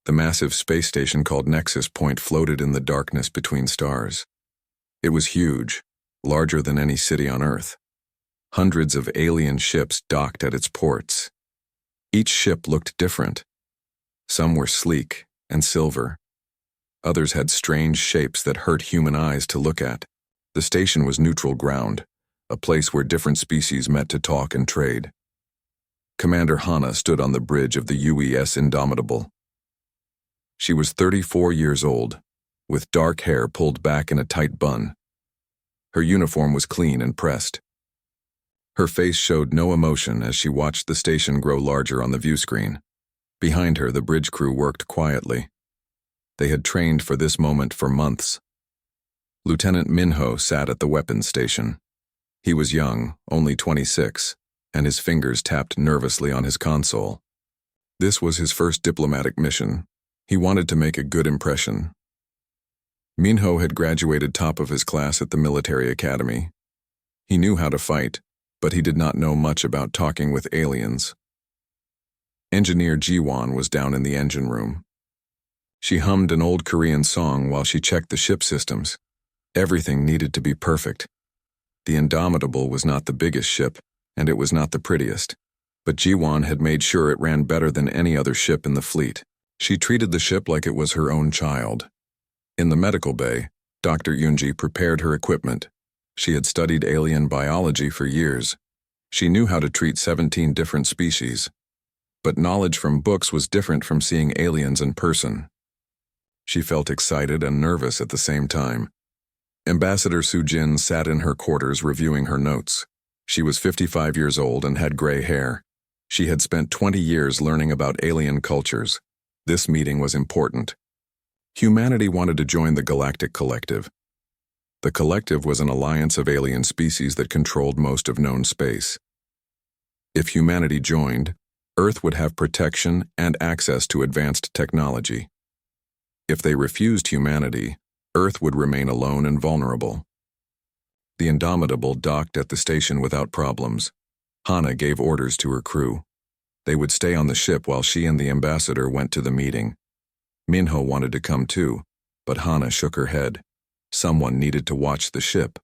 The massive space station called Nexus Point floated in the darkness between stars. It was huge, larger than any city on Earth. Hundreds of alien ships docked at its ports. Each ship looked different. Some were sleek and silver. Others had strange shapes that hurt human eyes to look at. The station was neutral ground, a place where different species met to talk and trade. Commander Hana stood on the bridge of the UES Indomitable. She was 34 years old, with dark hair pulled back in a tight bun. Her uniform was clean and pressed. Her face showed no emotion as she watched the station grow larger on the view screen. Behind her, the bridge crew worked quietly. They had trained for this moment for months. Lieutenant Minho sat at the weapons station. He was young, only 26, and his fingers tapped nervously on his console. This was his first diplomatic mission. He wanted to make a good impression. Minho had graduated top of his class at the military academy. He knew how to fight, but he did not know much about talking with aliens. Engineer Jiwon was down in the engine room. She hummed an old Korean song while she checked the ship systems. Everything needed to be perfect. The Indomitable was not the biggest ship, and it was not the prettiest, but Jiwon had made sure it ran better than any other ship in the fleet. She treated the ship like it was her own child. In the medical bay, Dr. Yoonji prepared her equipment. She had studied alien biology for years. She knew how to treat 17 different species. But knowledge from books was different from seeing aliens in person. She felt excited and nervous at the same time. Ambassador Soo-jin sat in her quarters reviewing her notes. She was 55 years old and had gray hair. She had spent 20 years learning about alien cultures. This meeting was important. Humanity wanted to join the Galactic Collective. The Collective was an alliance of alien species that controlled most of known space. If humanity joined, Earth would have protection and access to advanced technology. If they refused humanity, Earth would remain alone and vulnerable. The Indomitable docked at the station without problems. Hana gave orders to her crew. They would stay on the ship while she and the ambassador went to the meeting. Minho wanted to come too, but Hana shook her head. Someone needed to watch the ship.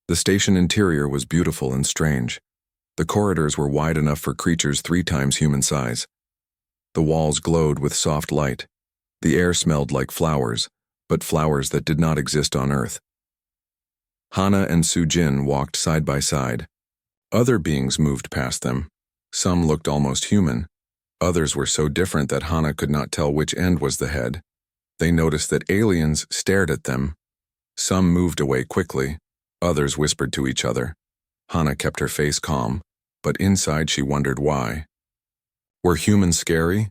The station interior was beautiful and strange. The corridors were wide enough for creatures 3 times human size. The walls glowed with soft light. The air smelled like flowers, but flowers that did not exist on Earth. Hana and Soo-jin walked side by side. Other beings moved past them. Some looked almost human. Others were so different that Hana could not tell which end was the head. They noticed that aliens stared at them. Some moved away quickly. Others whispered to each other. Hana kept her face calm, but inside she wondered why. Were humans scary?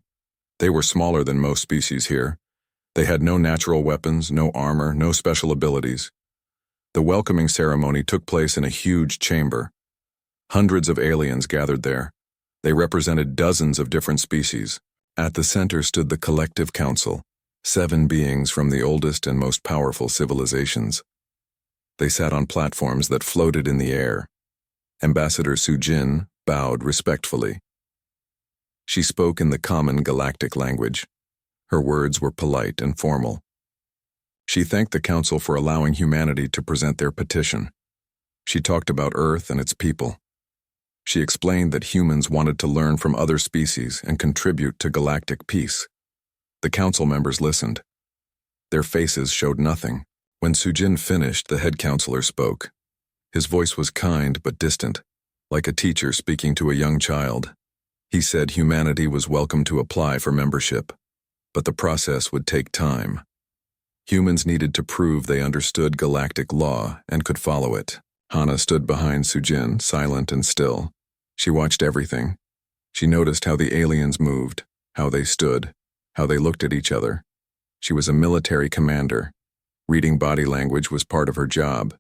They were smaller than most species here. They had no natural weapons, no armor, no special abilities. The welcoming ceremony took place in a huge chamber. Hundreds of aliens gathered there. They represented dozens of different species. At the center stood the Collective Council, 7 beings from the oldest and most powerful civilizations. They sat on platforms that floated in the air. Ambassador Soo-jin bowed respectfully. She spoke in the common galactic language. Her words were polite and formal. She thanked the council for allowing humanity to present their petition. She talked about Earth and its people. She explained that humans wanted to learn from other species and contribute to galactic peace. The council members listened. Their faces showed nothing. When Soo-jin finished, the head counselor spoke. His voice was kind but distant, like a teacher speaking to a young child. He said humanity was welcome to apply for membership, but the process would take time. Humans needed to prove they understood galactic law and could follow it. Hana stood behind Soo-jin, silent and still. She watched everything. She noticed how the aliens moved, how they stood, how they looked at each other. She was a military commander. Reading body language was part of her job.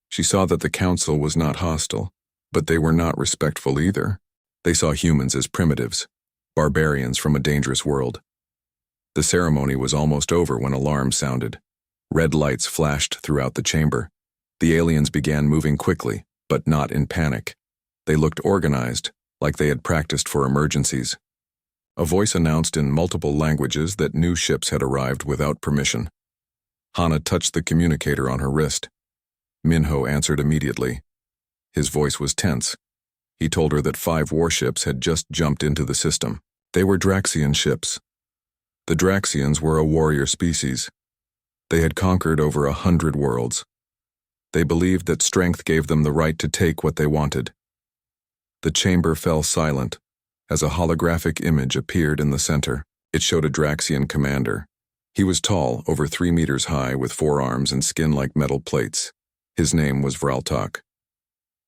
She saw that the council was not hostile, but they were not respectful either. They saw humans as primitives, barbarians from a dangerous world. The ceremony was almost over when alarms sounded. Red lights flashed throughout the chamber. The aliens began moving quickly, but not in panic. They looked organized, like they had practiced for emergencies. A voice announced in multiple languages that new ships had arrived without permission. Hana touched the communicator on her wrist. Minho answered immediately. His voice was tense. He told her that 5 warships had just jumped into the system. They were Draxian ships. The Draxians were a warrior species. They had conquered over 100 worlds. They believed that strength gave them the right to take what they wanted. The chamber fell silent as a holographic image appeared in the center. It showed a Draxian commander. He was tall, over 3 meters high, with 4 arms and skin like metal plates. His name was Vraltok.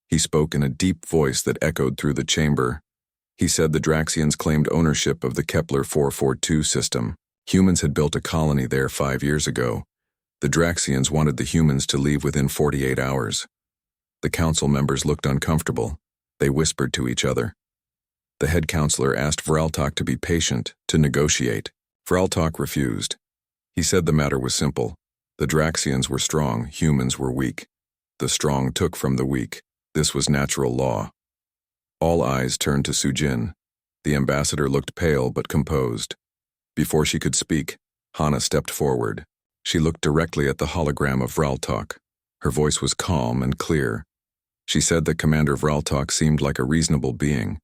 He spoke in a deep voice that echoed through the chamber. He said the Draxians claimed ownership of the Kepler 442 system. Humans had built a colony there 5 years ago. The Draxians wanted the humans to leave within 48 hours. The council members looked uncomfortable. They whispered to each other. The head counselor asked Vraltok to be patient, to negotiate. Vraltok refused. He said the matter was simple. The Draxians were strong, humans were weak. The strong took from the weak. This was natural law. All eyes turned to Sujin. The ambassador looked pale but composed. Before she could speak, Hana stepped forward. She looked directly at the hologram of Vraltok. Her voice was calm and clear. She said that Commander Vraltok seemed like a reasonable being.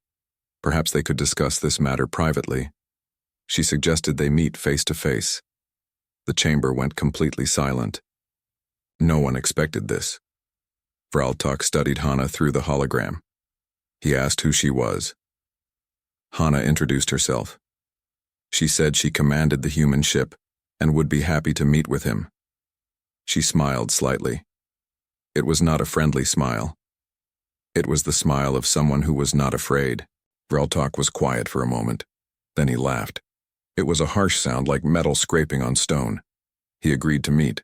Perhaps they could discuss this matter privately. She suggested they meet face to face. The chamber went completely silent. No one expected this. Vraltok studied Hana through the hologram. He asked who she was. Hana introduced herself. She said she commanded the human ship and would be happy to meet with him. She smiled slightly. It was not a friendly smile. It was the smile of someone who was not afraid. Vraltok was quiet for a moment. Then he laughed. It was a harsh sound like metal scraping on stone. He agreed to meet,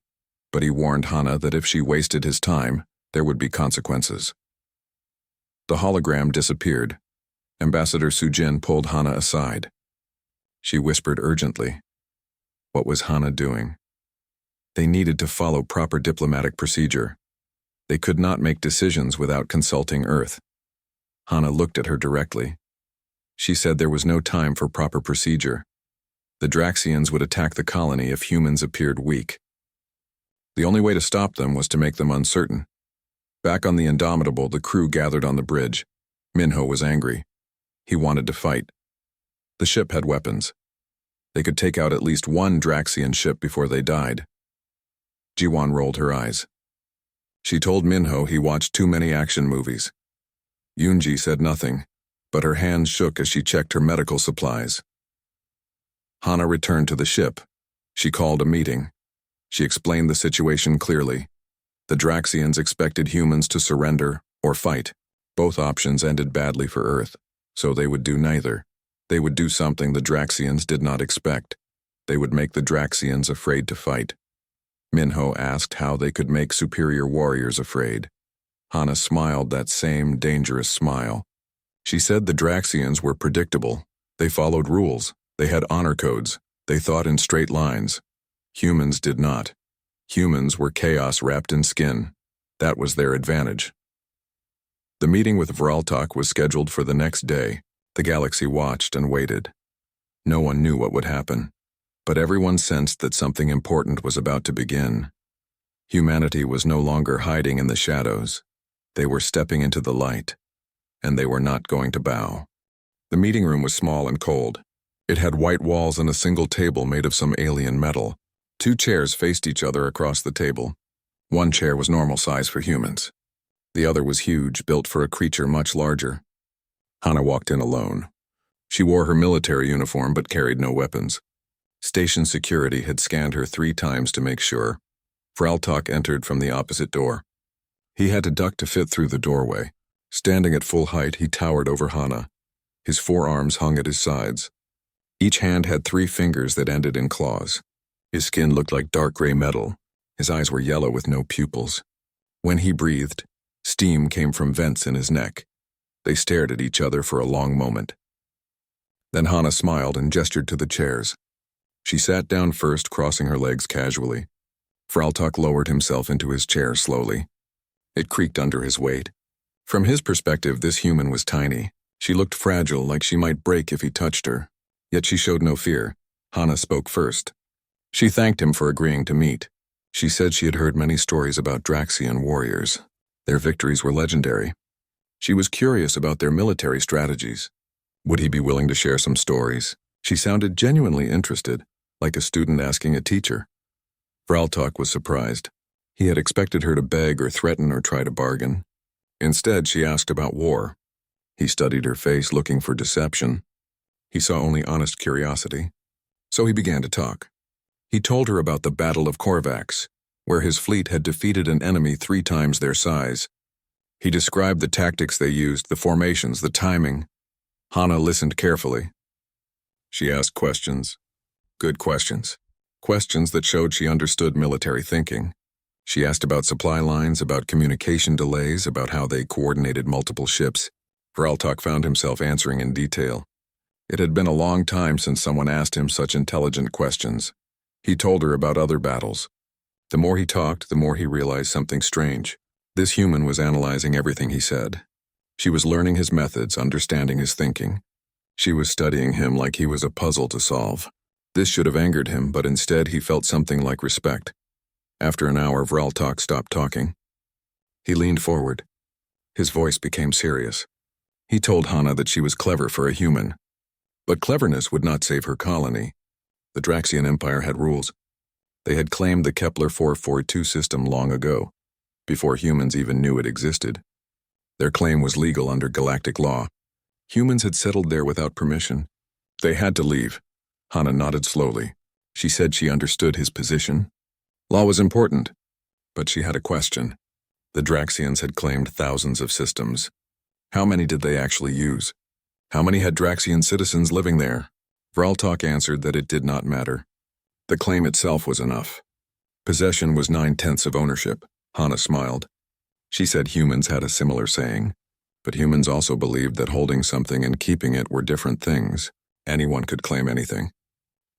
but he warned Hana that if she wasted his time, there would be consequences. The hologram disappeared. Ambassador Sujin pulled Hana aside. She whispered urgently. What was Hana doing? They needed to follow proper diplomatic procedure. They could not make decisions without consulting Earth. Hana looked at her directly. She said there was no time for proper procedure. The Draxians would attack the colony if humans appeared weak. The only way to stop them was to make them uncertain. Back on the Indomitable, the crew gathered on the bridge. Minho was angry. He wanted to fight. The ship had weapons. They could take out at least one Draxian ship before they died. Jiwan rolled her eyes. She told Minho he watched too many action movies. Yunji said nothing, but her hands shook as she checked her medical supplies. Hana returned to the ship. She called a meeting. She explained the situation clearly. The Draxians expected humans to surrender or fight. Both options ended badly for Earth, so they would do neither. They would do something the Draxians did not expect. They would make the Draxians afraid to fight. Minho asked how they could make superior warriors afraid. Hana smiled that same dangerous smile. She said the Draxians were predictable. They followed rules. They had honor codes. They thought in straight lines. Humans did not. Humans were chaos wrapped in skin. That was their advantage. The meeting with Vraltok was scheduled for the next day. The galaxy watched and waited. No one knew what would happen, but everyone sensed that something important was about to begin. Humanity was no longer hiding in the shadows. They were stepping into the light, and they were not going to bow. The meeting room was small and cold. It had white walls and a single table made of some alien metal. 2 chairs faced each other across the table. One chair was normal size for humans. The other was huge, built for a creature much larger. Hana walked in alone. She wore her military uniform but carried no weapons. Station security had scanned her 3 times to make sure. Vraltok entered from the opposite door. He had to duck to fit through the doorway. Standing at full height, he towered over Hana. His 4 arms hung at his sides. Each hand had 3 fingers that ended in claws. His skin looked like dark gray metal. His eyes were yellow with no pupils. When he breathed, steam came from vents in his neck. They stared at each other for a long moment. Then Hana smiled and gestured to the chairs. She sat down first, crossing her legs casually. Vraltok lowered himself into his chair slowly. It creaked under his weight. From his perspective, this human was tiny. She looked fragile, like she might break if he touched her. Yet she showed no fear. Hana spoke first. She thanked him for agreeing to meet. She said she had heard many stories about Draxian warriors. Their victories were legendary. She was curious about their military strategies. Would he be willing to share some stories? She sounded genuinely interested, like a student asking a teacher. Vraltok was surprised. He had expected her to beg or threaten or try to bargain. Instead, she asked about war. He studied her face, looking for deception. He saw only honest curiosity. So he began to talk. He told her about the Battle of Korvax, where his fleet had defeated an enemy 3 times their size. He described the tactics they used, the formations, the timing. Hana listened carefully. She asked questions. Good questions. Questions that showed she understood military thinking. She asked about supply lines, about communication delays, about how they coordinated multiple ships. Vraltok found himself answering in detail. It had been a long time since someone asked him such intelligent questions. He told her about other battles. The more he talked, the more he realized something strange. This human was analyzing everything he said. She was learning his methods, understanding his thinking. She was studying him like he was a puzzle to solve. This should have angered him, but instead he felt something like respect. After an hour, Vraltok stopped talking. He leaned forward. His voice became serious. He told Hana that she was clever for a human. But cleverness would not save her colony. The Draxian Empire had rules. They had claimed the Kepler 442 system long ago, before humans even knew it existed. Their claim was legal under galactic law. Humans had settled there without permission. They had to leave. Hana nodded slowly. She said she understood his position. Law was important, but she had a question. The Draxians had claimed thousands of systems. How many did they actually use? How many had Draxian citizens living there? Vraltok answered that it did not matter. The claim itself was enough. Possession was 9/10 of ownership. Hana smiled. She said humans had a similar saying, but humans also believed that holding something and keeping it were different things. Anyone could claim anything.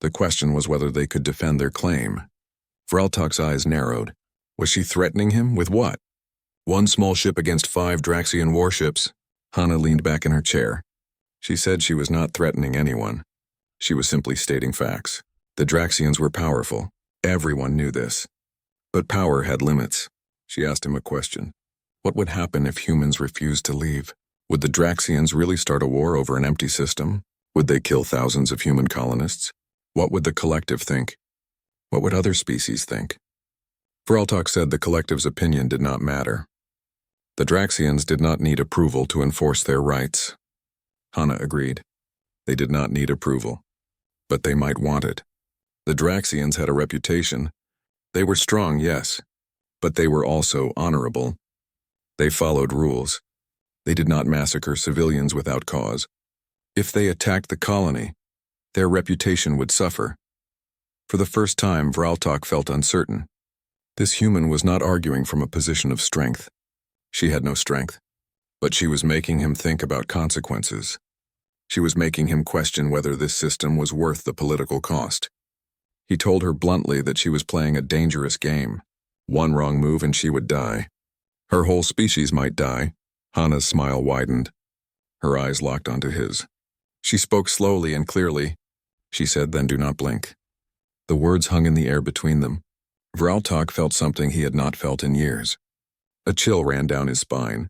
The question was whether they could defend their claim. Vraltok's eyes narrowed. Was she threatening him with what? 1 small ship against 5 Draxian warships. Hana leaned back in her chair. She said she was not threatening anyone. She was simply stating facts. The Draxians were powerful. Everyone knew this. But power had limits. She asked him a question. What would happen if humans refused to leave? Would the Draxians really start a war over an empty system? Would they kill thousands of human colonists? What would the collective think? What would other species think? Vraltok said the collective's opinion did not matter. The Draxians did not need approval to enforce their rights. Hana agreed. They did not need approval. But they might want it. The Draxians had a reputation. They were strong, yes, but they were also honorable. They followed rules. They did not massacre civilians without cause. If they attacked the colony, their reputation would suffer. For the first time, Vraltok felt uncertain. This human was not arguing from a position of strength. She had no strength, but she was making him think about consequences. She was making him question whether this system was worth the political cost. He told her bluntly that she was playing a dangerous game. One wrong move and she would die. Her whole species might die. Hana's smile widened. Her eyes locked onto his. She spoke slowly and clearly. She said, "Then do not blink." The words hung in the air between them. Vraltok felt something he had not felt in years. A chill ran down his spine.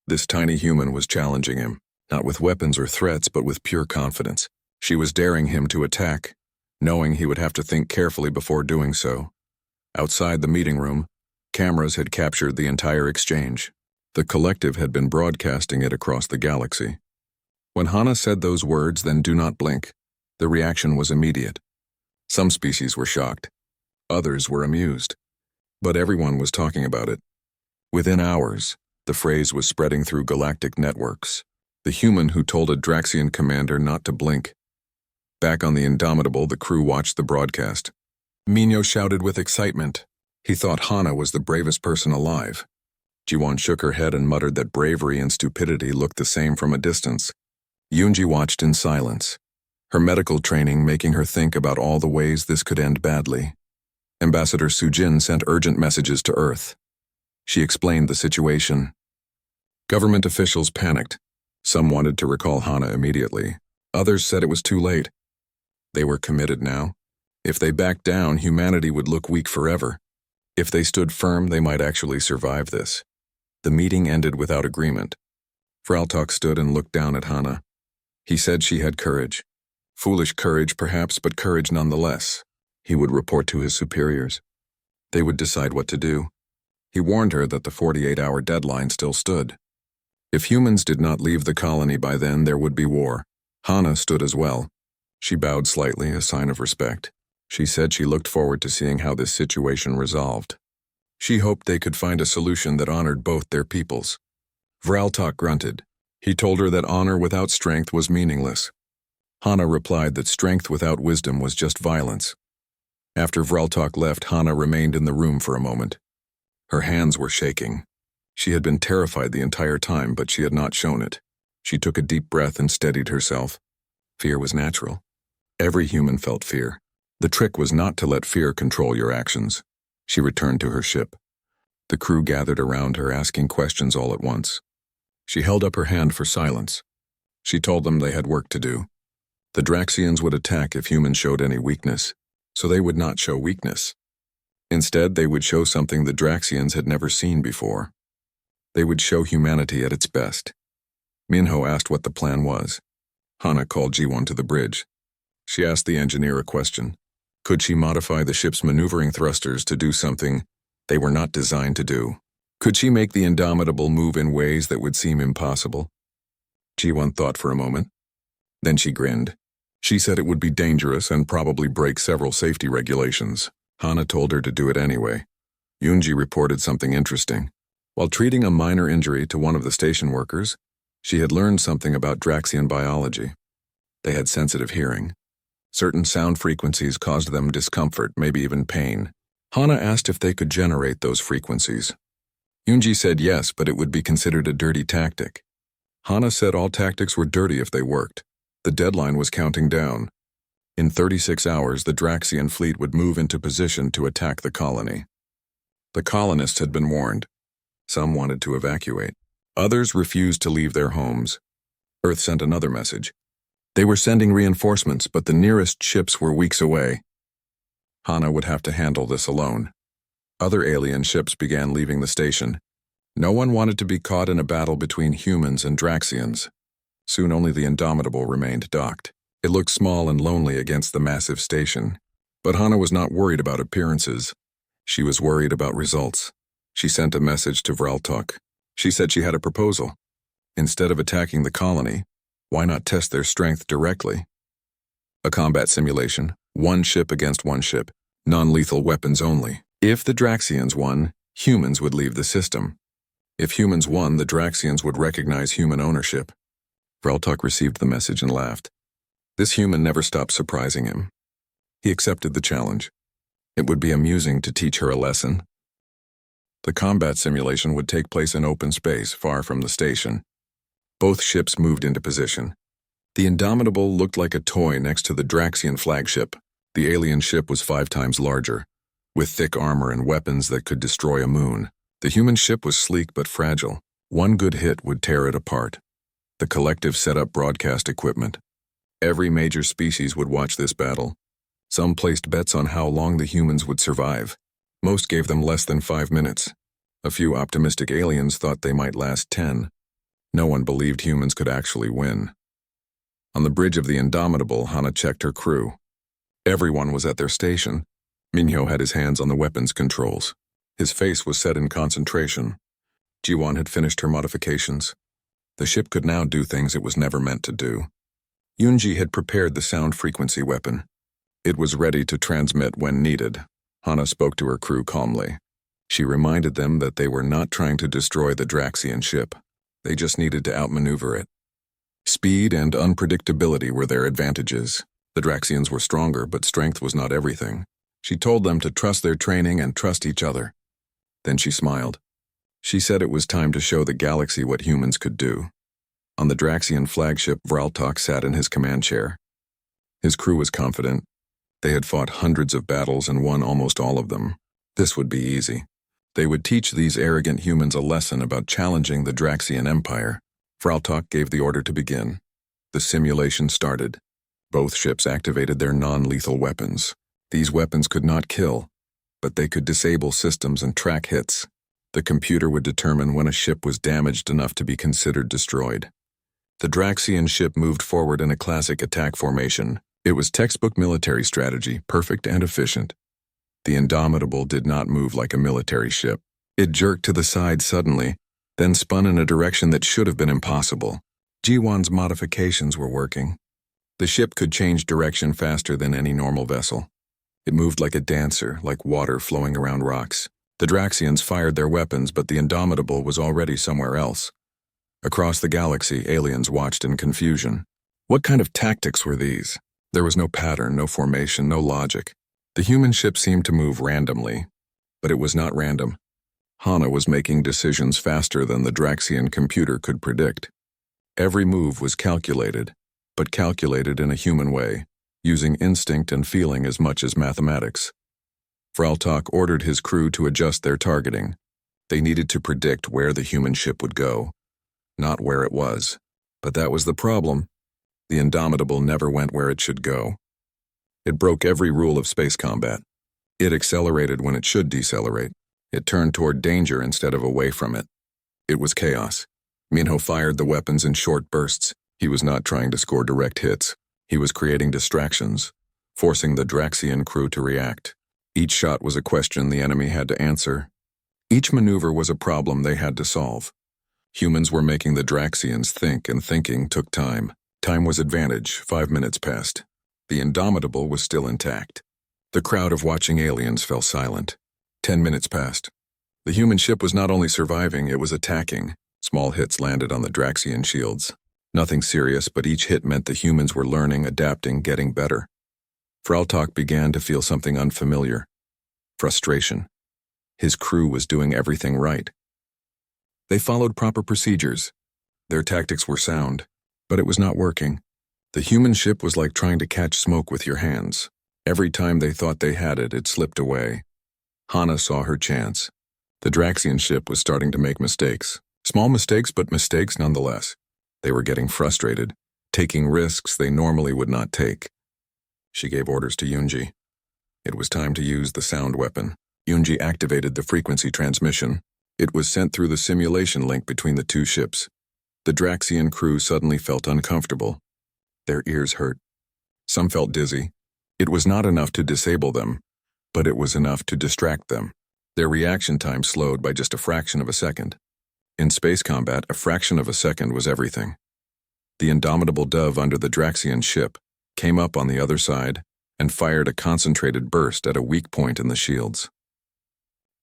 This tiny human was challenging him, not with weapons or threats, but with pure confidence. She was daring him to attack, knowing he would have to think carefully before doing so. Outside the meeting room, cameras had captured the entire exchange. The collective had been broadcasting it across the galaxy. When Hana said those words, "Then do not blink," the reaction was immediate. Some species were shocked. Others were amused. But everyone was talking about it. Within hours, the phrase was spreading through galactic networks. The human who told a Draxian commander not to blink. Back on the Indomitable, the crew watched the broadcast. Minyo shouted with excitement. He thought Hana was the bravest person alive. Jiwon shook her head and muttered that bravery and stupidity looked the same from a distance. Yoonji watched in silence, her medical training making her think about all the ways this could end badly. Ambassador Sujin sent urgent messages to Earth. She explained the situation. Government officials panicked. Some wanted to recall Hana immediately. Others said it was too late. They were committed now. If they backed down, humanity would look weak forever. If they stood firm, they might actually survive this. The meeting ended without agreement. Vraltok stood and looked down at Hana. He said she had courage. Foolish courage, perhaps, but courage nonetheless. He would report to his superiors. They would decide what to do. He warned her that the 48-hour deadline still stood. If humans did not leave the colony by then, there would be war. Hana stood as well. She bowed slightly, a sign of respect. She said she looked forward to seeing how this situation resolved. She hoped they could find a solution that honored both their peoples. Vraltok grunted. He told her that honor without strength was meaningless. Hana replied that strength without wisdom was just violence. After Vraltok left, Hana remained in the room for a moment. Her hands were shaking. She had been terrified the entire time, but she had not shown it. She took a deep breath and steadied herself. Fear was natural. Every human felt fear. The trick was not to let fear control your actions. She returned to her ship. The crew gathered around her, asking questions all at once. She held up her hand for silence. She told them they had work to do. The Draxians would attack if humans showed any weakness, so they would not show weakness. Instead, they would show something the Draxians had never seen before. They would show humanity at its best. Minho asked what the plan was. Hana called G1 to the bridge. She asked the engineer a question. Could she modify the ship's maneuvering thrusters to do something they were not designed to do? Could she make the Indomitable move in ways that would seem impossible? G1 thought for a moment. Then she grinned. She said it would be dangerous and probably break several safety regulations. Hana told her to do it anyway. Yunji reported something interesting. While treating a minor injury to one of the station workers, she had learned something about Draxian biology. They had sensitive hearing. Certain sound frequencies caused them discomfort, maybe even pain. Hana asked if they could generate those frequencies. Yunji said yes, but it would be considered a dirty tactic. Hana said all tactics were dirty if they worked. The deadline was counting down. In 36 hours, the Draxian fleet would move into position to attack the colony. The colonists had been warned. Some wanted to evacuate. Others refused to leave their homes. Earth sent another message. They were sending reinforcements, but the nearest ships were weeks away. Hana would have to handle this alone. Other alien ships began leaving the station. No one wanted to be caught in a battle between humans and Draxians. Soon only the Indomitable remained docked. It looked small and lonely against the massive station. But Hana was not worried about appearances. She was worried about results. She sent a message to Vraltok. She said she had a proposal. Instead of attacking the colony, why not test their strength directly? A combat simulation, one ship against one ship, non-lethal weapons only. If the Draxians won, humans would leave the system. If humans won, the Draxians would recognize human ownership. Vraltok received the message and laughed. This human never stopped surprising him. He accepted the challenge. It would be amusing to teach her a lesson. The combat simulation would take place in open space, far from the station. Both ships moved into position. The Indomitable looked like a toy next to the Draxian flagship. The alien ship was 5 times larger, with thick armor and weapons that could destroy a moon. The human ship was sleek but fragile. One good hit would tear it apart. The collective set up broadcast equipment. Every major species would watch this battle. Some placed bets on how long the humans would survive. Most gave them less than 5 minutes. A few optimistic aliens thought they might last 10. No one believed humans could actually win. On the bridge of the Indomitable, Hana checked her crew. Everyone was at their station. Minho had his hands on the weapons controls. His face was set in concentration. Jiwan had finished her modifications. The ship could now do things it was never meant to do. Yunji had prepared the sound frequency weapon. It was ready to transmit when needed. Hana spoke to her crew calmly. She reminded them that they were not trying to destroy the Draxian ship. They just needed to outmaneuver it. Speed and unpredictability were their advantages. The Draxians were stronger, but strength was not everything. She told them to trust their training and trust each other. Then she smiled. She said it was time to show the galaxy what humans could do. On the Draxian flagship, Vraltok sat in his command chair. His crew was confident. They had fought hundreds of battles and won almost all of them. This would be easy. They would teach these arrogant humans a lesson about challenging the Draxian Empire. Vraltok gave the order to begin. The simulation started. Both ships activated their non-lethal weapons. These weapons could not kill, but they could disable systems and track hits. The computer would determine when a ship was damaged enough to be considered destroyed. The Draxian ship moved forward in a classic attack formation. It was textbook military strategy, perfect and efficient. The Indomitable did not move like a military ship. It jerked to the side suddenly, then spun in a direction that should have been impossible. Jiwan's modifications were working. The ship could change direction faster than any normal vessel. It moved like a dancer, like water flowing around rocks. The Draxians fired their weapons, but the Indomitable was already somewhere else. Across the galaxy, aliens watched in confusion. What kind of tactics were these? There was no pattern, no formation, no logic. The human ship seemed to move randomly, but it was not random. Hana was making decisions faster than the Draxian computer could predict. Every move was calculated, but calculated in a human way, using instinct and feeling as much as mathematics. Fraltok ordered his crew to adjust their targeting. They needed to predict where the human ship would go, not where it was. But that was the problem. The Indomitable never went where it should go. It broke every rule of space combat. It accelerated when it should decelerate. It turned toward danger instead of away from it. It was chaos. Minho fired the weapons in short bursts. He was not trying to score direct hits. He was creating distractions, forcing the Draxian crew to react. Each shot was a question the enemy had to answer. Each maneuver was a problem they had to solve. Humans were making the Draxians think, and thinking took time. Time was advantage. 5 minutes passed. The Indomitable was still intact. The crowd of watching aliens fell silent. 10 minutes passed. The human ship was not only surviving, it was attacking. Small hits landed on the Draxian shields. Nothing serious, but each hit meant the humans were learning, adapting, getting better. Fraltok began to feel something unfamiliar. Frustration. His crew was doing everything right. They followed proper procedures. Their tactics were sound, but it was not working. The human ship was like trying to catch smoke with your hands. Every time they thought they had it, it slipped away. Hana saw her chance. The Draxian ship was starting to make mistakes. Small mistakes, but mistakes nonetheless. They were getting frustrated, taking risks they normally would not take. She gave orders to Yunji. It was time to use the sound weapon. Yunji activated the frequency transmission. It was sent through the simulation link between the two ships. The Draxian crew suddenly felt uncomfortable. Their ears hurt. Some felt dizzy. It was not enough to disable them, but it was enough to distract them. Their reaction time slowed by just a fraction of a second. In space combat, a fraction of a second was everything. The Indomitable dove under the Draxian ship came up on the other side and fired a concentrated burst at a weak point in the shields.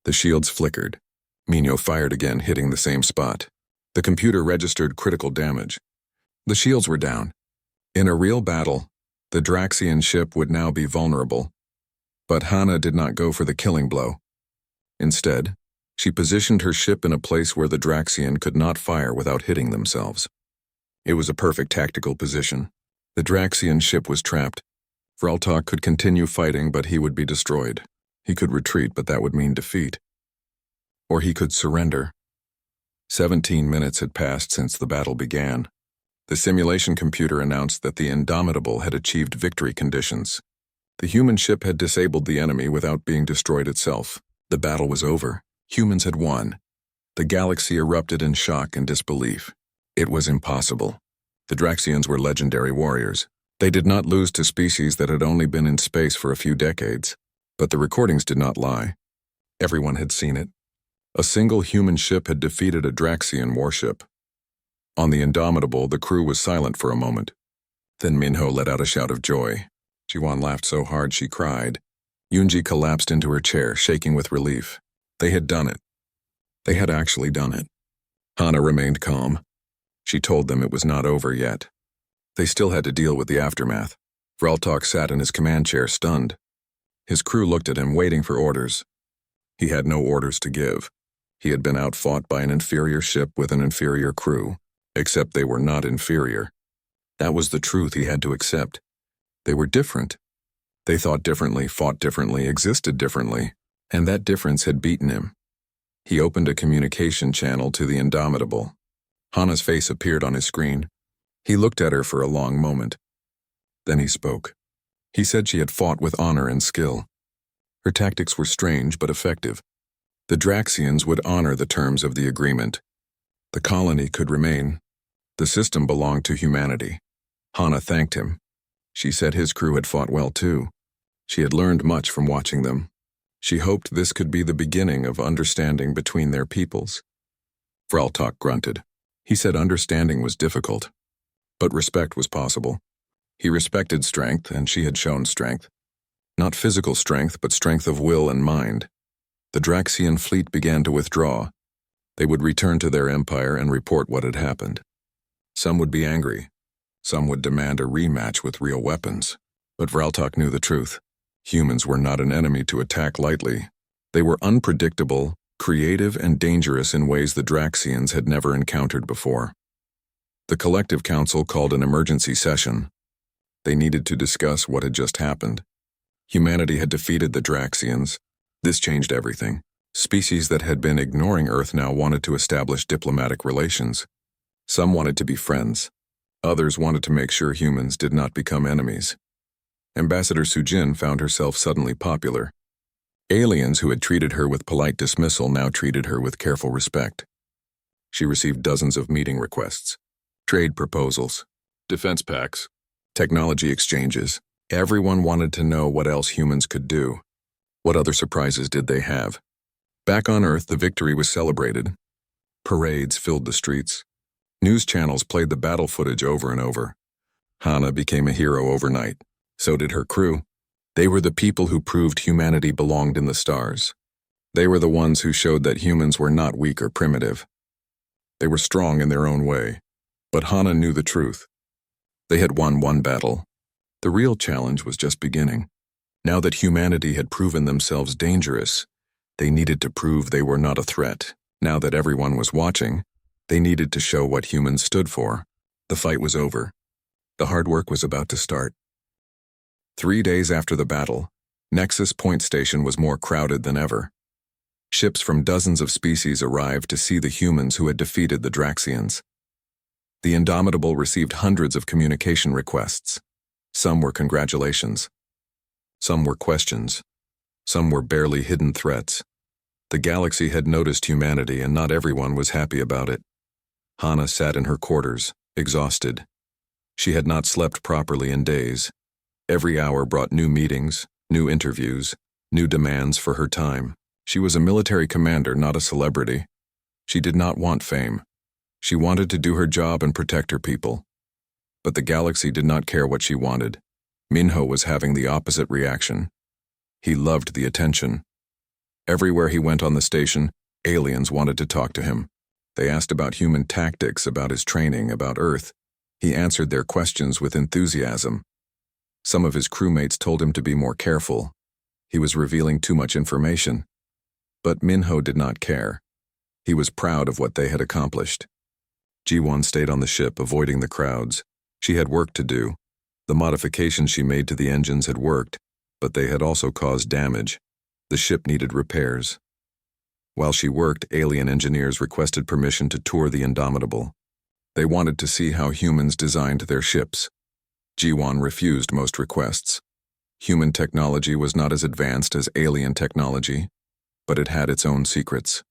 The shields flickered. Minho fired again, hitting the same spot. The computer registered critical damage. The shields were down. In a real battle, the Draxian ship would now be vulnerable. But Hana did not go for the killing blow. Instead, she positioned her ship in a place where the Draxian could not fire without hitting themselves. It was a perfect tactical position. The Draxian ship was trapped. Fraltok could continue fighting, but he would be destroyed. He could retreat, but that would mean defeat. Or he could surrender. 17 minutes had passed since the battle began. The simulation computer announced that the Indomitable had achieved victory conditions. The human ship had disabled the enemy without being destroyed itself. The battle was over. Humans had won. The galaxy erupted in shock and disbelief. It was impossible. The Draxians were legendary warriors. They did not lose to species that had only been in space for a few decades. But the recordings did not lie. Everyone had seen it. A single human ship had defeated a Draxian warship. On the Indomitable, the crew was silent for a moment. Then Minho let out a shout of joy. Jiwan laughed so hard she cried. Yunji collapsed into her chair, shaking with relief. They had done it. They had actually done it. Hana remained calm. She told them it was not over yet. They still had to deal with the aftermath. Fraltok sat in his command chair, stunned. His crew looked at him, waiting for orders. He had no orders to give. He had been outfought by an inferior ship with an inferior crew, except they were not inferior. That was the truth he had to accept. They were different. They thought differently, fought differently, existed differently, and that difference had beaten him. He opened a communication channel to the Indomitable. Hana's face appeared on his screen. He looked at her for a long moment. Then he spoke. He said she had fought with honor and skill. Her tactics were strange but effective. The Draxians would honor the terms of the agreement. The colony could remain. The system belonged to humanity. Hana thanked him. She said his crew had fought well too. She had learned much from watching them. She hoped this could be the beginning of understanding between their peoples. Vraltok grunted. He said understanding was difficult, but respect was possible. He respected strength, and she had shown strength. Not physical strength, but strength of will and mind. The Draxian fleet began to withdraw. They would return to their empire and report what had happened. Some would be angry. Some would demand a rematch with real weapons. But Vraltok knew the truth. Humans were not an enemy to attack lightly. They were unpredictable, creative, and dangerous in ways the Draxians had never encountered before. The Collective Council called an emergency session. They needed to discuss what had just happened. Humanity had defeated the Draxians. This changed everything. Species that had been ignoring Earth now wanted to establish diplomatic relations. Some wanted to be friends. Others wanted to make sure humans did not become enemies. Ambassador Sujin found herself suddenly popular. Aliens who had treated her with polite dismissal now treated her with careful respect. She received dozens of meeting requests, trade proposals, defense pacts, technology exchanges. Everyone wanted to know what else humans could do. What other surprises did they have? Back on Earth, the victory was celebrated. Parades filled the streets. News channels played the battle footage over and over. Hana became a hero overnight. So did her crew. They were the people who proved humanity belonged in the stars. They were the ones who showed that humans were not weak or primitive. They were strong in their own way. But Hana knew the truth. They had won one battle. The real challenge was just beginning. Now that humanity had proven themselves dangerous, they needed to prove they were not a threat. Now that everyone was watching, they needed to show what humans stood for. The fight was over. The hard work was about to start. 3 days after the battle, Nexus Point Station was more crowded than ever. Ships from dozens of species arrived to see the humans who had defeated the Draxians. The Indomitable received hundreds of communication requests. Some were congratulations. Some were questions. Some were barely hidden threats. The galaxy had noticed humanity, and not everyone was happy about it. Hana sat in her quarters, exhausted. She had not slept properly in days. Every hour brought new meetings, new interviews, new demands for her time. She was a military commander, not a celebrity. She did not want fame. She wanted to do her job and protect her people. But the galaxy did not care what she wanted. Minho was having the opposite reaction. He loved the attention. Everywhere he went on the station, aliens wanted to talk to him. They asked about human tactics, about his training, about Earth. He answered their questions with enthusiasm. Some of his crewmates told him to be more careful. He was revealing too much information. But Minho did not care. He was proud of what they had accomplished. Ji-won stayed on the ship, avoiding the crowds. She had work to do. The modifications she made to the engines had worked, but they had also caused damage. The ship needed repairs. While she worked, alien engineers requested permission to tour the Indomitable. They wanted to see how humans designed their ships. Ji-won refused most requests. Human technology was not as advanced as alien technology, but it had its own secrets.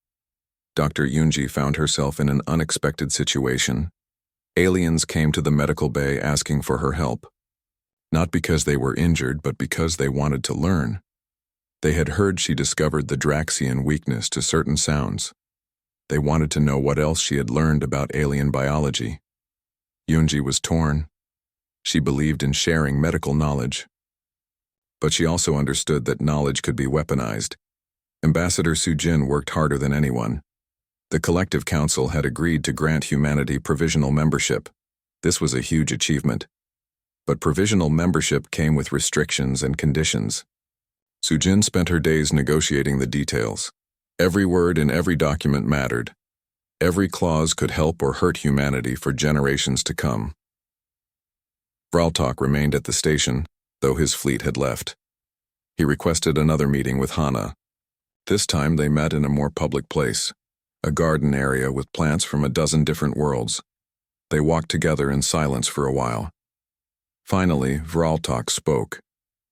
Dr. Yoonji found herself in an unexpected situation. Aliens came to the medical bay asking for her help. Not because they were injured, but because they wanted to learn. They had heard she discovered the Draxian weakness to certain sounds. They wanted to know what else she had learned about alien biology. Yoonji was torn. She believed in sharing medical knowledge. But she also understood that knowledge could be weaponized. Ambassador Sujin worked harder than anyone. The Collective Council had agreed to grant humanity provisional membership. This was a huge achievement. But provisional membership came with restrictions and conditions. Sujin spent her days negotiating the details. Every word in every document mattered. Every clause could help or hurt humanity for generations to come. Vraltok remained at the station, though his fleet had left. He requested another meeting with Hana. This time they met in a more public place, a garden area with plants from a dozen different worlds. They walked together in silence for a while. Finally, Vraltok spoke.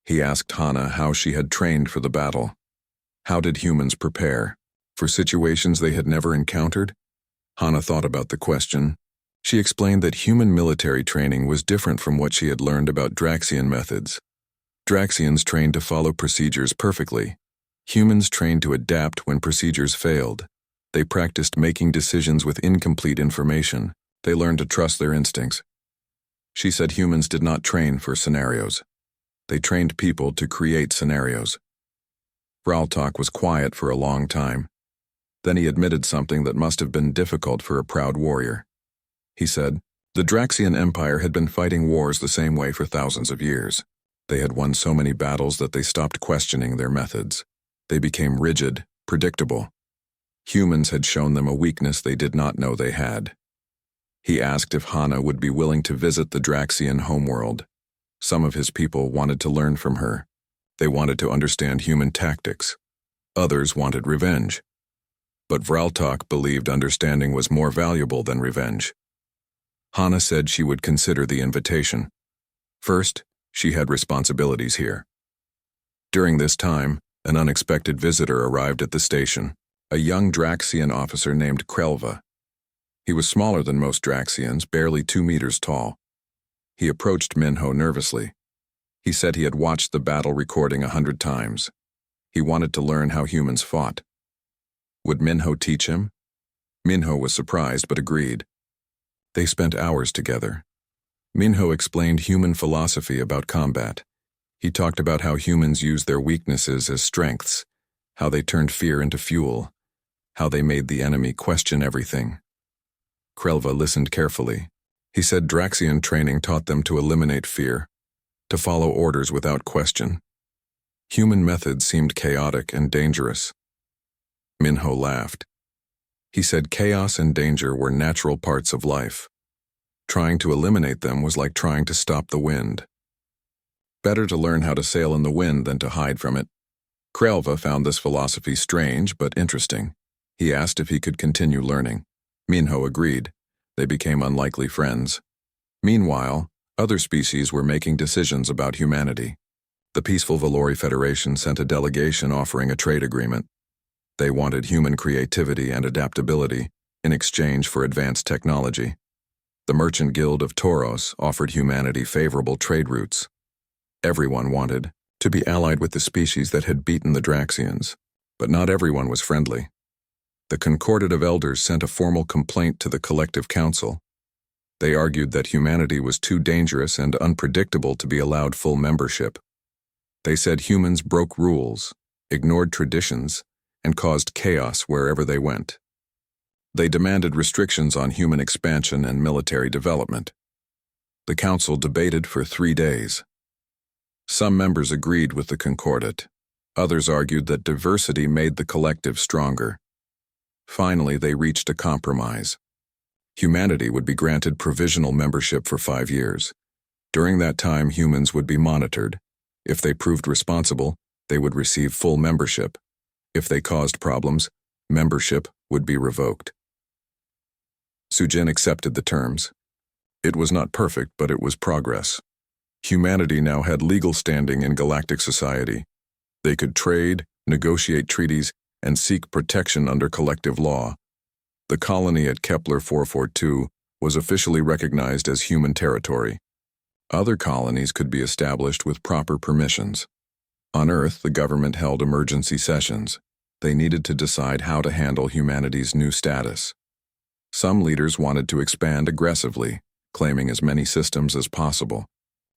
He asked Hana how she had trained for the battle. How did humans prepare? For situations they had never encountered? Hana thought about the question. She explained that human military training was different from what she had learned about Draxian methods. Draxians trained to follow procedures perfectly. Humans trained to adapt when procedures failed. They practiced making decisions with incomplete information. They learned to trust their instincts. She said humans did not train for scenarios. They trained people to create scenarios. Vraltok was quiet for a long time. Then he admitted something that must have been difficult for a proud warrior. He said, the Draxian Empire had been fighting wars the same way for thousands of years. They had won so many battles that they stopped questioning their methods. They became rigid, predictable. Humans had shown them a weakness they did not know they had. He asked if Hana would be willing to visit the Draxian homeworld. Some of his people wanted to learn from her. They wanted to understand human tactics. Others wanted revenge. But Vraltok believed understanding was more valuable than revenge. Hana said she would consider the invitation. First, she had responsibilities here. During this time, an unexpected visitor arrived at the station, a young Draxian officer named Krelva. He was smaller than most Draxians, barely 2 meters tall. He approached Minho nervously. He said he had watched the battle recording 100 times. He wanted to learn how humans fought. Would Minho teach him? Minho was surprised but agreed. They spent hours together. Minho explained human philosophy about combat. He talked about how humans use their weaknesses as strengths, how they turned fear into fuel, how they made the enemy question everything. Krelva listened carefully. He said Draxian training taught them to eliminate fear, to follow orders without question. Human methods seemed chaotic and dangerous. Minho laughed. He said chaos and danger were natural parts of life. Trying to eliminate them was like trying to stop the wind. Better to learn how to sail in the wind than to hide from it. Krelva found this philosophy strange but interesting. He asked if he could continue learning. Minho agreed. They became unlikely friends. Meanwhile, other species were making decisions about humanity. The peaceful Valori Federation sent a delegation offering a trade agreement. They wanted human creativity and adaptability in exchange for advanced technology. The Merchant Guild of Tauros offered humanity favorable trade routes. Everyone wanted to be allied with the species that had beaten the Draxians, but not everyone was friendly. The Concordat of Elders sent a formal complaint to the Collective Council. They argued that humanity was too dangerous and unpredictable to be allowed full membership. They said humans broke rules, ignored traditions, and caused chaos wherever they went. They demanded restrictions on human expansion and military development. The council debated for 3 days. Some members agreed with the Concordat. Others argued that diversity made the collective stronger. Finally, they reached a compromise. Humanity would be granted provisional membership for 5 years. During that time, humans would be monitored. If they proved responsible, they would receive full membership. If they caused problems, membership would be revoked. Sujin accepted the terms. It was not perfect, but it was progress. Humanity now had legal standing in galactic society. They could trade, negotiate treaties, and seek protection under collective law. The colony at Kepler 442 was officially recognized as human territory. Other colonies could be established with proper permissions. On Earth, the government held emergency sessions. They needed to decide how to handle humanity's new status. Some leaders wanted to expand aggressively, claiming as many systems as possible.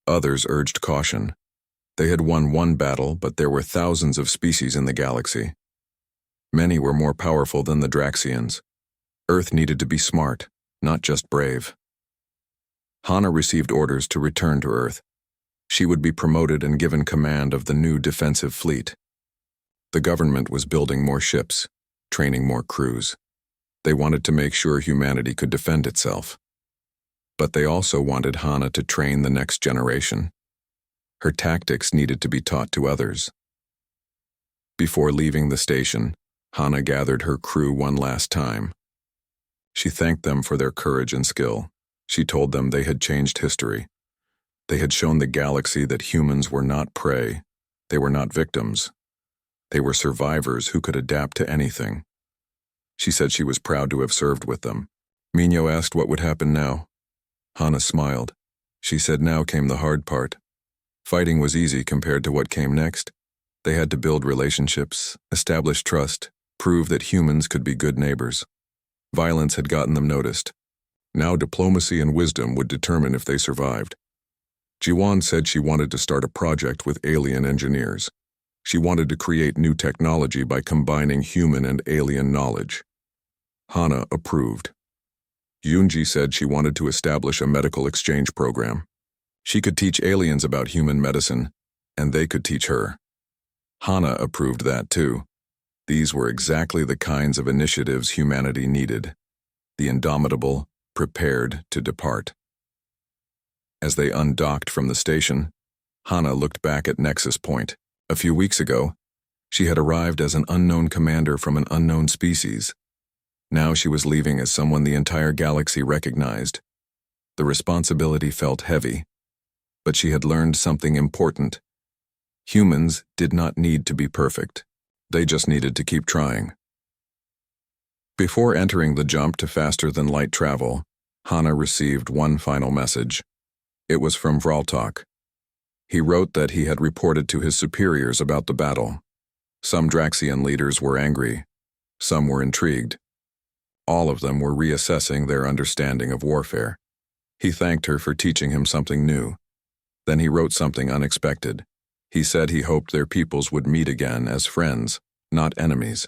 Others urged caution. They had won one battle, but there were thousands of species in the galaxy. Many were more powerful than the Draxians. Earth needed to be smart, not just brave. Hana received orders to return to Earth. She would be promoted and given command of the new defensive fleet. The government was building more ships, training more crews. They wanted to make sure humanity could defend itself. But they also wanted Hana to train the next generation. Her tactics needed to be taught to others. Before leaving the station, Hana gathered her crew one last time. She thanked them for their courage and skill. She told them they had changed history. They had shown the galaxy that humans were not prey. They were not victims. They were survivors who could adapt to anything. She said she was proud to have served with them. Minho asked what would happen now. Hana smiled. She said now came the hard part. Fighting was easy compared to what came next. They had to build relationships, establish trust, prove that humans could be good neighbors. Violence had gotten them noticed. Now diplomacy and wisdom would determine if they survived. Jiwan said she wanted to start a project with alien engineers. She wanted to create new technology by combining human and alien knowledge. Hana approved. Yunji said she wanted to establish a medical exchange program. She could teach aliens about human medicine, and they could teach her. Hana approved that too. These were exactly the kinds of initiatives humanity needed. The indomitable, prepared to depart. As they undocked from the station, Hana looked back at Nexus Point. A few weeks ago, she had arrived as an unknown commander from an unknown species. Now she was leaving as someone the entire galaxy recognized. The responsibility felt heavy, but she had learned something important. Humans did not need to be perfect. They just needed to keep trying. Before entering the jump to faster-than-light travel, Hana received one final message. It was from Vraltok. He wrote that he had reported to his superiors about the battle. Some Draxian leaders were angry. Some were intrigued. All of them were reassessing their understanding of warfare. He thanked her for teaching him something new. Then he wrote something unexpected. He said he hoped their peoples would meet again as friends, not enemies.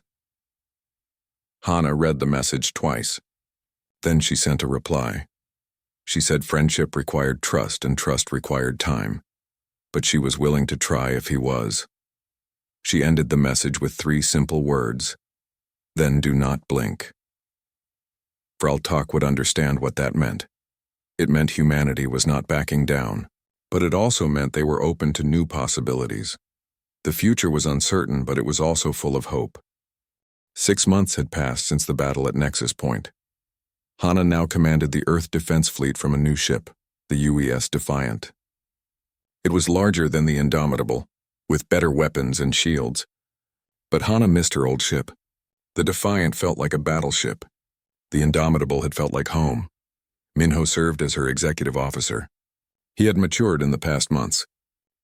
Hana read the message twice. Then she sent a reply. She said friendship required trust and trust required time, but she was willing to try if he was. She ended the message with 3 simple words. Then do not blink. Vraltok would understand what that meant. It meant humanity was not backing down, but it also meant they were open to new possibilities. The future was uncertain, but it was also full of hope. 6 months had passed since the battle at Nexus Point. Hana now commanded the Earth Defense Fleet from a new ship, the UES Defiant. It was larger than the Indomitable, with better weapons and shields. But Hana missed her old ship. The Defiant felt like a battleship. The Indomitable had felt like home. Minho served as her executive officer. He had matured in the past months.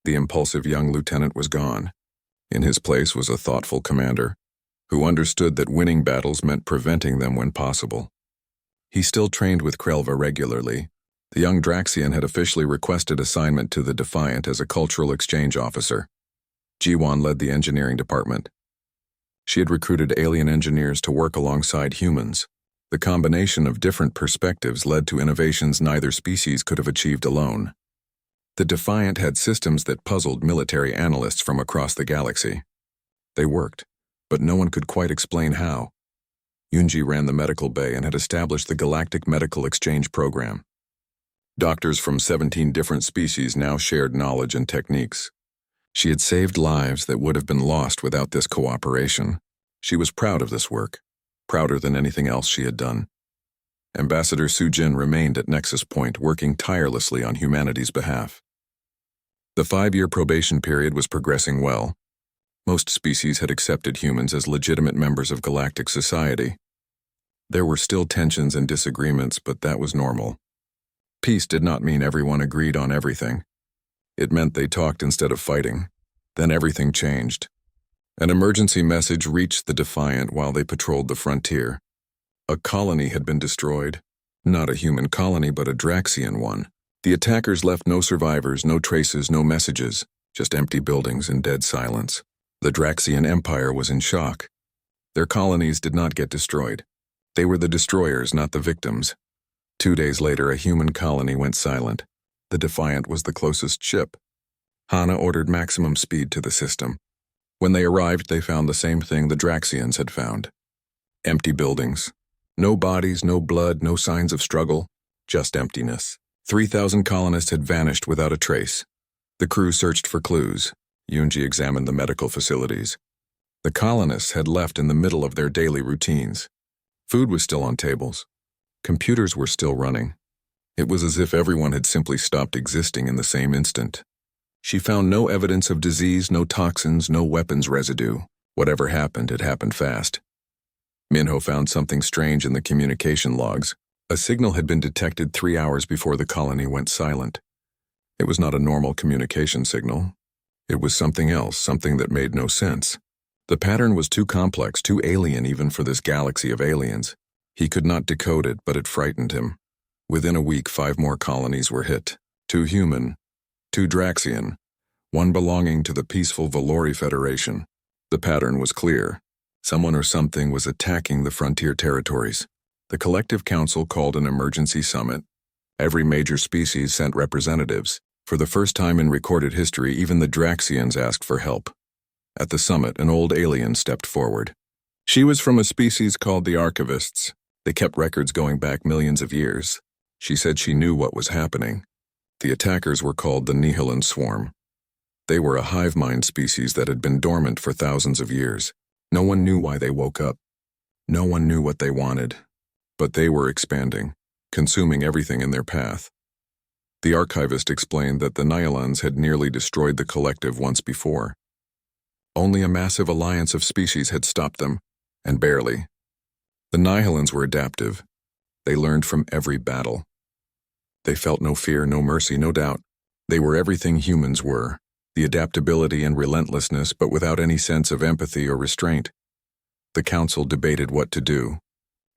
The impulsive young lieutenant was gone. In his place was a thoughtful commander, who understood that winning battles meant preventing them when possible. He still trained with Krelva regularly. The young Draxian had officially requested assignment to the Defiant as a cultural exchange officer. Jiwan led the engineering department. She had recruited alien engineers to work alongside humans. The combination of different perspectives led to innovations neither species could have achieved alone. The Defiant had systems that puzzled military analysts from across the galaxy. They worked, but no one could quite explain how. Yunji ran the medical bay and had established the Galactic Medical Exchange Program. Doctors from 17 different species now shared knowledge and techniques. She had saved lives that would have been lost without this cooperation. She was proud of this work, prouder than anything else she had done. Ambassador Sujin remained at Nexus Point, working tirelessly on humanity's behalf. The 5-year probation period was progressing well. Most species had accepted humans as legitimate members of galactic society. There were still tensions and disagreements, but that was normal. Peace did not mean everyone agreed on everything. It meant they talked instead of fighting. Then everything changed. An emergency message reached the Defiant while they patrolled the frontier. A colony had been destroyed. Not a human colony, but a Draxian one. The attackers left no survivors, no traces, no messages, just empty buildings and dead silence. The Draxian Empire was in shock. Their colonies did not get destroyed. They were the destroyers, not the victims. 2 days later, a human colony went silent. The Defiant was the closest ship. Hana ordered maximum speed to the system. When they arrived, they found the same thing the Draxians had found. Empty buildings. No bodies, no blood, no signs of struggle, just emptiness. 3,000 colonists had vanished without a trace. The crew searched for clues. Yunji examined the medical facilities. The colonists had left in the middle of their daily routines. Food was still on tables. Computers were still running. It was as if everyone had simply stopped existing in the same instant. She found no evidence of disease, no toxins, no weapons residue. Whatever happened, it happened fast. Minho found something strange in the communication logs. A signal had been detected 3 hours before the colony went silent. It was not a normal communication signal. It was something else, something that made no sense. The pattern was too complex, too alien even for this galaxy of aliens. He could not decode it, but it frightened him. Within a week, 5 more colonies were hit. 2 human, 2 Draxian, 1 belonging to the peaceful Valori Federation. The pattern was clear. Someone or something was attacking the frontier territories. The Collective Council called an emergency summit. Every major species sent representatives. For the first time in recorded history, even the Draxians asked for help. At the summit, an old alien stepped forward. She was from a species called the Archivists. They kept records going back millions of years. She said she knew what was happening. The attackers were called the Nihilan Swarm. They were a hive mind species that had been dormant for thousands of years. No one knew why they woke up. No one knew what they wanted. But they were expanding, consuming everything in their path. The archivist explained that the Nihilans had nearly destroyed the collective once before. Only a massive alliance of species had stopped them, and barely. The Nihilans were adaptive. They learned from every battle. They felt no fear, no mercy, no doubt. They were everything humans were, the adaptability and relentlessness, but without any sense of empathy or restraint. The council debated what to do.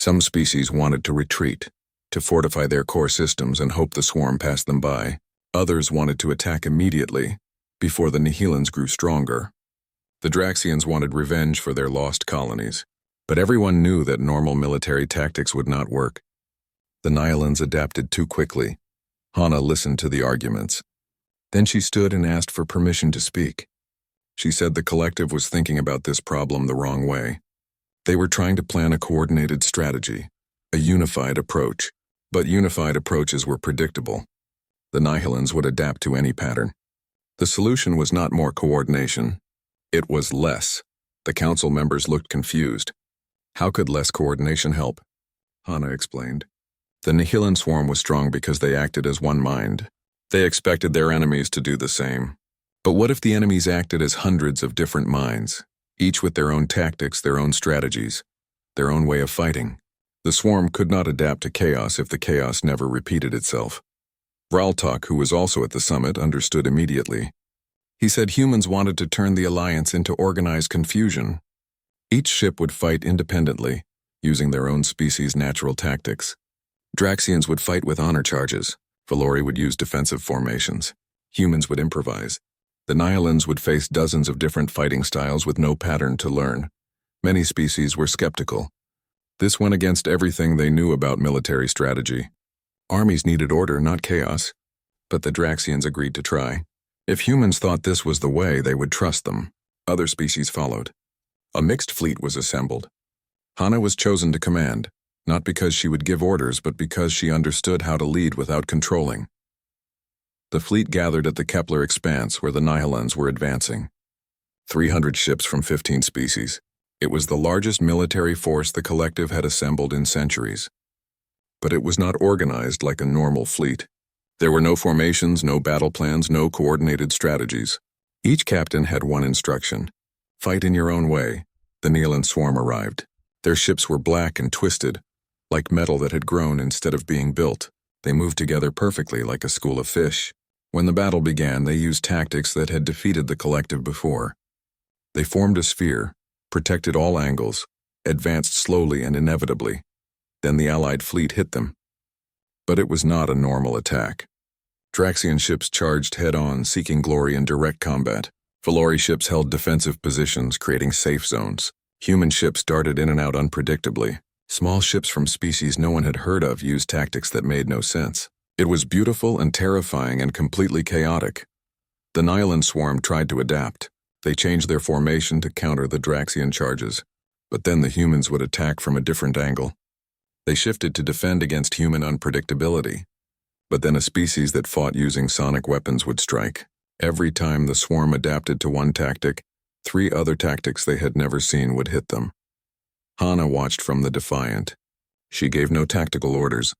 Some species wanted to retreat, to fortify their core systems and hope the swarm passed them by. Others wanted to attack immediately, before the Nihilans grew stronger. The Draxians wanted revenge for their lost colonies, but everyone knew that normal military tactics would not work. The Nihilans adapted too quickly. Hana listened to the arguments. Then she stood and asked for permission to speak. She said the collective was thinking about this problem the wrong way. They were trying to plan a coordinated strategy, a unified approach. But unified approaches were predictable. The Nihilans would adapt to any pattern. The solution was not more coordination. It was less. The council members looked confused. How could less coordination help? Hana explained. The Nihilan swarm was strong because they acted as one mind. They expected their enemies to do the same. But what if the enemies acted as hundreds of different minds, each with their own tactics, their own strategies, their own way of fighting? The swarm could not adapt to chaos if the chaos never repeated itself. Vraltok, who was also at the summit, understood immediately. He said humans wanted to turn the alliance into organized confusion. Each ship would fight independently, using their own species' natural tactics. Draxians would fight with honor charges. Valori would use defensive formations. Humans would improvise. The Nihilans would face dozens of different fighting styles with no pattern to learn. Many species were skeptical. This went against everything they knew about military strategy. Armies needed order, not chaos. But the Draxians agreed to try. If humans thought this was the way, they would trust them. Other species followed. A mixed fleet was assembled. Hana was chosen to command, not because she would give orders, but because she understood how to lead without controlling. The fleet gathered at the Kepler Expanse where the Nihilans were advancing. 300 ships from 15 species. It was the largest military force the collective had assembled in centuries. But it was not organized like a normal fleet. There were no formations, no battle plans, no coordinated strategies. Each captain had one instruction: fight in your own way. The Nihilan swarm arrived. Their ships were black and twisted, like metal that had grown instead of being built. They moved together perfectly like a school of fish. When the battle began, they used tactics that had defeated the collective before. They formed a sphere, protected all angles, advanced slowly and inevitably. Then the Allied fleet hit them. But it was not a normal attack. Draxian ships charged head-on, seeking glory in direct combat. Valori ships held defensive positions, creating safe zones. Human ships darted in and out unpredictably. Small ships from species no one had heard of used tactics that made no sense. It was beautiful and terrifying and completely chaotic. The Nihilan swarm tried to adapt. They changed their formation to counter the Draxian charges. But then the humans would attack from a different angle. They shifted to defend against human unpredictability. But then a species that fought using sonic weapons would strike. Every time the swarm adapted to one tactic, 3 other tactics they had never seen would hit them. Hana watched from the Defiant. She gave no tactical orders.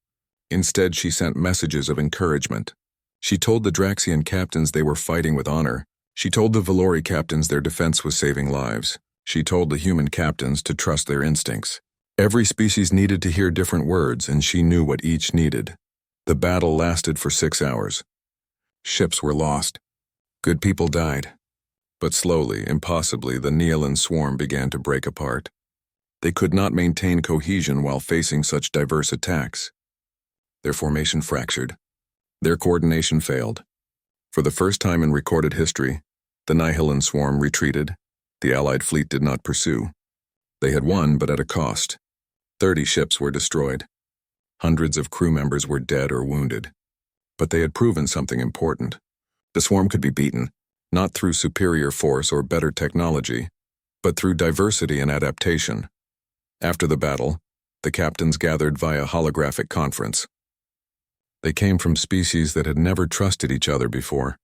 Instead, she sent messages of encouragement. She told the Draxian captains they were fighting with honor. She told the Valori captains their defense was saving lives. She told the human captains to trust their instincts. Every species needed to hear different words, and she knew what each needed. The battle lasted for 6 hours. Ships were lost. Good people died. But slowly, impossibly, the Neolan swarm began to break apart. They could not maintain cohesion while facing such diverse attacks. Their formation fractured. Their coordination failed. For the first time in recorded history, the Nihilan swarm retreated. The Allied fleet did not pursue. They had won, but at a cost. 30 ships were destroyed. Hundreds of crew members were dead or wounded. But they had proven something important. The swarm could be beaten, not through superior force or better technology, but through diversity and adaptation. After the battle, the captains gathered via holographic conference. They came from species that had never trusted each other before.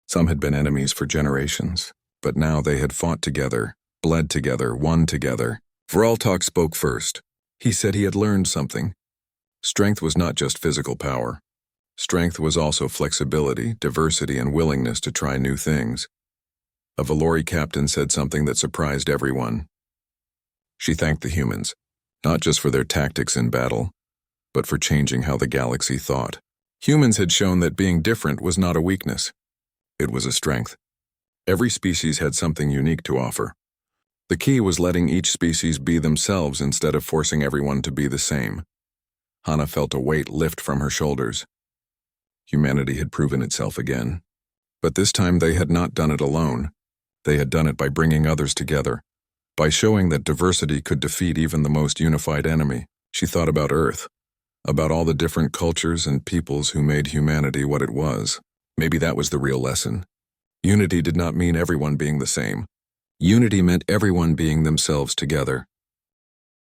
Some had been enemies for generations, but now they had fought together, bled together, won together. Vraltok spoke first. He said he had learned something. Strength was not just physical power. Strength was also flexibility, diversity, and willingness to try new things. A Valori captain said something that surprised everyone. She thanked the humans, not just for their tactics in battle, but for changing how the galaxy thought. Humans had shown that being different was not a weakness. It was a strength. Every species had something unique to offer. The key was letting each species be themselves instead of forcing everyone to be the same. Hana felt a weight lift from her shoulders. Humanity had proven itself again. But this time they had not done it alone. They had done it by bringing others together, by showing that diversity could defeat even the most unified enemy. She thought about Earth, about all the different cultures and peoples who made humanity what it was. Maybe that was the real lesson. Unity did not mean everyone being the same. Unity meant everyone being themselves together.